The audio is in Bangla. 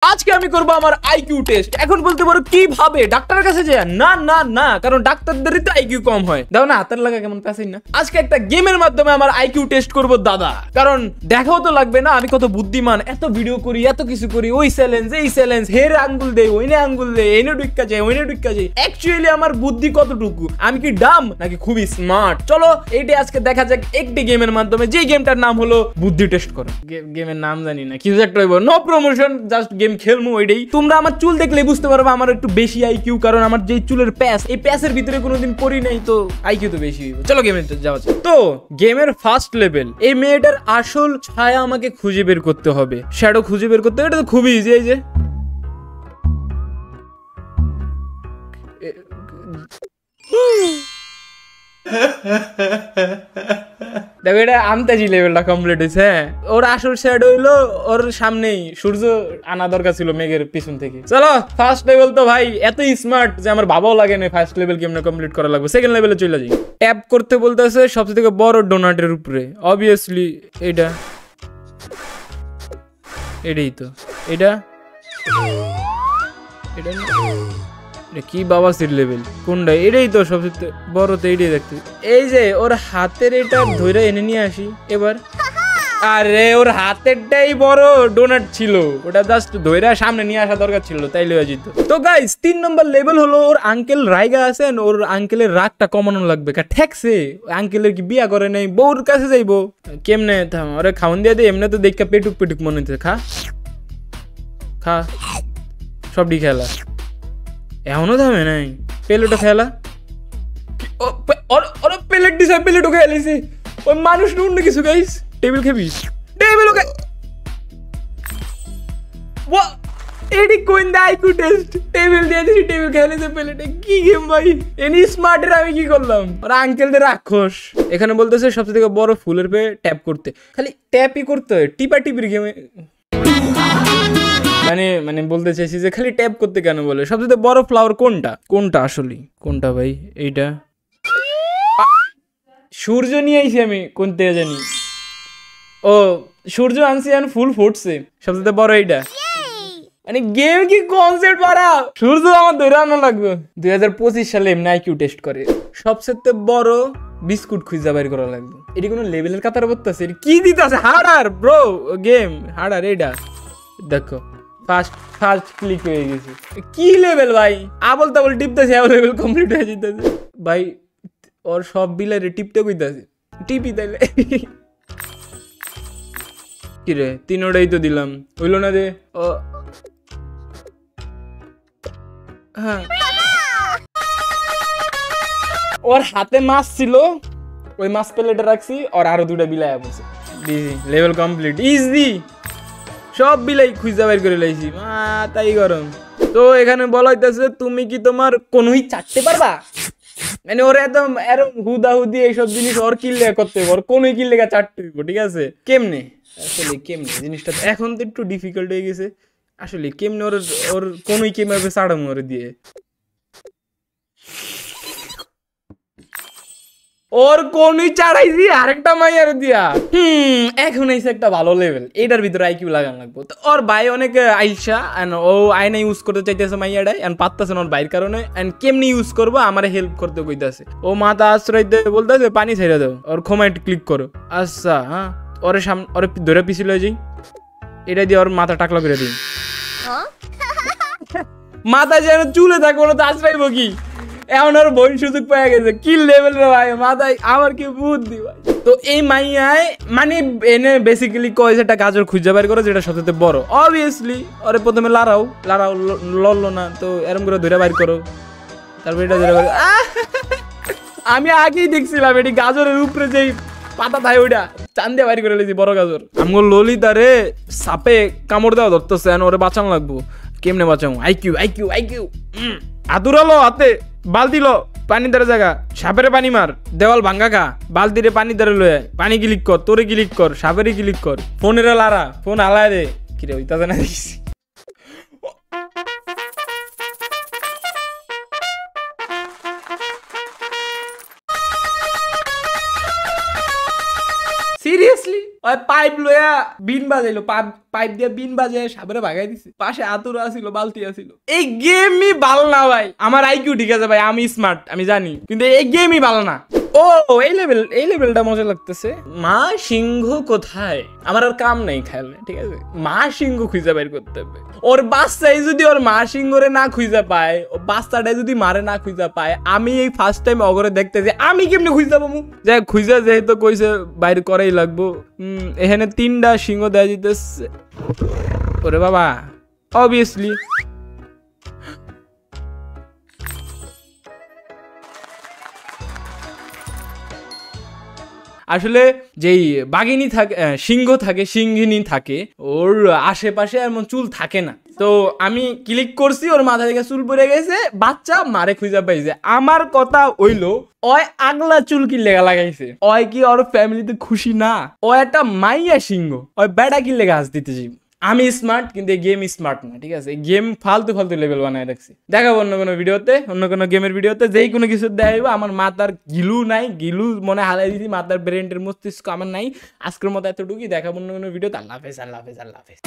আজকে আমি করব আমার আইকিউ টেস্ট। এখন বলতে পারো কিভাবে? ডাক্তারের কাছে যায়? না না না, কারণ ডাক্তারদেরই তো আইকিউ কম হয়। দাও না, হাতের লাগা কেমন পাচ্ছি না। আজকে একটা গেমের মাধ্যমে আমার আইকিউ টেস্ট করব দাদা, কারণ দেখাও তো লাগবে না আমি কত বুদ্ধিমান। এত ভিডিও করি, এত কিছু করি, ওই চ্যালেঞ্জ এই চ্যালেঞ্জ, হের আঙ্গুল দেই, ওইনে আঙ্গুল দেই, এনে ঢুক্কা যায়, ওইনে ঢুক্কা যায়। অ্যাকচুয়ালি আমার বুদ্ধি কতটুকু? আমি কি ডাম নাকি খুবই স্মার্ট? চলো এইটা আজকে দেখা যাক একটি গেমের মাধ্যমে, যে গেমটার নাম হলো বুদ্ধি টেস্ট করো। গেমের নাম জানি না, কিছু একটা হইব, নো প্রমোশন, জাস্ট গেম খেলমু ওইটাই। তোমরা আমার চুল দেখলে বুঝতে পারবে আমার একটু বেশি আইকিউ, কারণ আমার যে চুলের প্যাচ, এই প্যাচের ভিতরে কোনোদিন পড়ি নাই, তো আইকিউ তো বেশি হইব। চলো গেমে যাওয়া যাক। তো গেমের ফার্স্ট লেভেল, এই মেয়েটার আসল ছায়া আমাকে খুঁজে বের করতে হবে, শ্যাডো খুঁজে বের করতে হবে। এটা তো খুবই ইজি। এই যে দেখো, এটা আমতাজি লেভেলটা কমপ্লিট হয়েছে। ওর আসল শ্যাডো হইলো ওর সামনেই, সূর্য আনা দরকার ছিল মেঘের পিছন থেকে। চলো ফার্স্ট লেভেল তো ভাই এত স্মার্ট যে আমার ভাবাও লাগে না ফার্স্ট লেভেল কেমনে কমপ্লিট করা লাগবে। সেকেন্ড লেভেলে চলে যাই। ট্যাপ করতে বলতেছে সবচেয়ে থেকে বড় ডোনাটের উপরে, অবভিয়াসলি এটাই তো। এটা কি বাবা সিট লেভেল কোনটা? এটাই তো সবচেয়ে বড়, তো এইটাই দেখতে। এই যে ওর হাতের এটা ধরে এনে নিয়ে আসি এবার। আরে ওর হাতেরটাই বড় ডোনাট ছিল, ওটা জাস্ট ধরে সামনে নিয়ে আসা দরকার ছিল, তাইলে হয়ে যেত। তো গাইস 3 নম্বর লেভেল হলো ওর আঙ্কেল রাইগা আছেন, ওর আঙ্কেলের রাগটা কমানো লাগবে। ঠেকছে আঙ্কেলের কি বিয়া করে নাই, বউর কাছে যাইবো কেমনে? ওরে খাওয়ান দিয়ে দে, এমনি তো দেখা পেটুক পেটুক মনে হচ্ছে। খা খা, সবটি খেলা এখনো থামে নাই। পেলেটও খেলা, প্লেট দিছে, প্লেটও খেয়ে লিছি। ওই মানুষ অন্য কিছু গাইস। টেবিল খেবিস, টেবিলও এডি কোন আইকিউ টেস্ট, টেবিল দিয়ে দিছি, টেবিল খেয়ে লিছে প্লেটে। কি গেম ভাই, এনি স্মার্টের আমি কি করলাম? ওরা আঙ্কেলদের রাক্ষস। এখানে বলতেছে সবচেয়ে থেকে বড় ফুলের পে ট্যাপ করতে, খালি ট্যাপই করতে হয়, টিপা টিপির গেমে। মানে বলতে চাইছি যে খালি ট্যাপ করতে কেন বলে? সবচেয়ে বড় ফ্লাওয়ার কোনটা আসলে কোনটা ভাই? এইটা সূর্য নিয়ে আইছি আমি, কোন থেকে জানি। ও সূর্য আনছি, আর ফুল ফুটছে, সবচেয়ে বড় এইটা। মানে গেম কি কনসেপ্ট পারা, সূর্য আমার ধরে আনা লাগবে। 2025 সালে এমনি আইকিউ টেস্ট করে সবচেয়ে বড় বিস্কুট খুঁজে বের করা লাগবে। এটি কোনো লেভেলের কাতার বলতেছে, কি দিতেছে? Harder bro, game harder. এইটা দেখো ফার্স্ট ক্লিক হয়ে গেছে। কি লেভেল ভাই, আবল তাবল টিপতেছে, লেভেল কমপ্লিট হয়ে যেতেছে ভাই। ওর সব বিলারে টিপতে কইতাছে, টিপি তাইলে। কি রে, 3টাই তো দিলাম, হইলো না রে? ও হ্যাঁ, ওর হাতে মাছ ছিল, ওই মাছ প্লেটে রাখছি, আর আরো 2টা বিলায় পড়ছে। Level complete, easy. সব বিলাই খুঁজা বের করে লাইছি, তাই গরম। তো এখানে বলা হইতেছে তুমি কি তোমার কোনোই চাটতে পারবা? মানে ওর একদম হুদাহুদি এইসব জিনিস ওর কিল্লে করতে হবে, ওর কোনোই কিল্লে চাটতে হইব। ঠিক আছে, কেমনে আসলে কেমনে জিনিসটা এখন তো একটু ডিফিকাল্ট হয়ে গেছে। আসলে কেমনে ওর কোনোই কিভাবে চাড়াম ওর দিয়ে? ওর কোনই চাড়াইছি আরেকটা মাইয়ার দিয়া। এখন এসে একটা ভালো লেভেল, এটার ভিতরে আইকিউ লাগান লাগবো। তো ওর ভাই অনেক আইসা, ও আয়না ইউজ করতে চাইতেছে মাইয়াটাই, এন্ড পারতেছে না ওর ভাইয়ের কারণে। এন্ড কেমনি ইউজ করবো আমার হেল্প করতে কইতাছে। ও মাথা আশ্রয় দিয়ে বলতেছে পানি ছেড়ে দাও, ওর ক্ষমায় ক্লিক করো। আচ্ছা হ্যাঁ, ওরে সামনে ওরে ধরে পিছিয়ে লয়ে যাই, এটা দিয়ে ওর মাথা টাকলা করে দিই। মাথা যেন চুলে থাকবো না তো আশ্রয়বো কি? এমন আর বই সুযোগ পাওয়া গেছে। কি লেভেল রে ভাই, মাথায় আমার কি বুদ্ধি ভাই। তো এই মাইয়ায় মানে এনে বেসিক্যালি কয় যেটা গাজর খুঁজে বের করো যেটা সবচেয়ে বড়। অবভিয়াসলি ওরে প্রথমে লাড়াও লড়লো না, তো এরম করে ধরে বাইর করো, তারপর এটা ধরে বাইর। আমি আগেই দেখছিলাম এটি গাজরের উপরে যেই পাতা থাকে ওইটা চান্দে বাইর করে লেছি বড় গাজর। আমগো ললিতারে সাপে কামড় দেওয়া ধরতেছে, ওরে বাঁচানো লাগবো। কেমনে বাঁচাও? IQ IQ IQ. আতুরালো হাতে বালতি লো, পানি ধরে জায়গা, সাপের পানি মার, দেওয়াল ভাঙ্গা খা, বালতিরে পানি ধরে লয়ে পানি ক্লিক কর, তোরে ক্লিক কর, সাপেরে ক্লিক কর, ফোনের লারা, ফোন আলায় দে। কিরে ওইটা না দেখছি। সিরিয়াসলি ওই পাইপ লইয়া বিন বাজাইলো, পাইপ দিয়ে বিন বাজায় সাবরে ভাগাই দিছে। পাশে আতুরা ছিল, বালতি আছিল। এই গেমই ভালো না ভাই। আমার আইকিউ ঠিক আছে ভাই, আমি স্মার্ট, আমি জানি, কিন্তু এই গেমই ভালো না। ও এই লেভেলটা মজা লাগতেছে। মা সিংহ কোথায়? আমার আর কাম নাই খেয়াল, ঠিক আছে? মা সিংহ খুঁজে বের করতে হবে। ওর বাচ্চাই যদি ওর মা সিংহরে না খুঁজে পায়, ও বাচ্চাটাই যদি মারে না খুঁজে পায়, আমি এই ফার্স্ট টাইম অগরে দেখতেছি, আমি কেমনি খুঁজে পাবো? যাই খুঁজে যেহেতু কইছে বাইর করাই লাগবো। এখানে 3টা সিংহ দেওয়া যেতেছে। ওরে বাবা, অবভিয়াসলি আসলে যেই বাঘিনী থাকে, সিংহ থাকে, সিংহিনী থাকে, ওর আশেপাশে এমন চুল থাকে না। তো আমি ক্লিক করছি, ওর মাথা থেকে চুল পড়ে গেছে, বাচ্চা মারে খুঁজে পাইছে। আমার কথা হইলো, ওই আগলা চুল কি লেগা লাগাইছে? ওই কি ওর ফ্যামিলিতে খুশি না? ও একটা মাইয়া সিংহ, ওই বেড়া কি লেগে হাস দিতেছি। আমি স্মার্ট, কিন্তু এই গেম স্মার্ট না, ঠিক আছে? এই গেম ফালতু লেভেল বানায় রাখছি। দেখাবো অন্য কোনো ভিডিওতে, অন্য কোনো গেমের ভিডিওতে, যেই কোনো কিছু দেখাইবো। আমার মাথার গিলু নাই, গিলু মনে হালাই দিছি, মাথার ব্রেনের মস্তিষ্ক আমার নাই। আজকের মতো এতটুকুই, দেখাবো অন্য কোনো ভিডিওতে। আল্লাহ হাফেজ, আল্লাহ হাফেজ, আল্লাহ হাফেজ।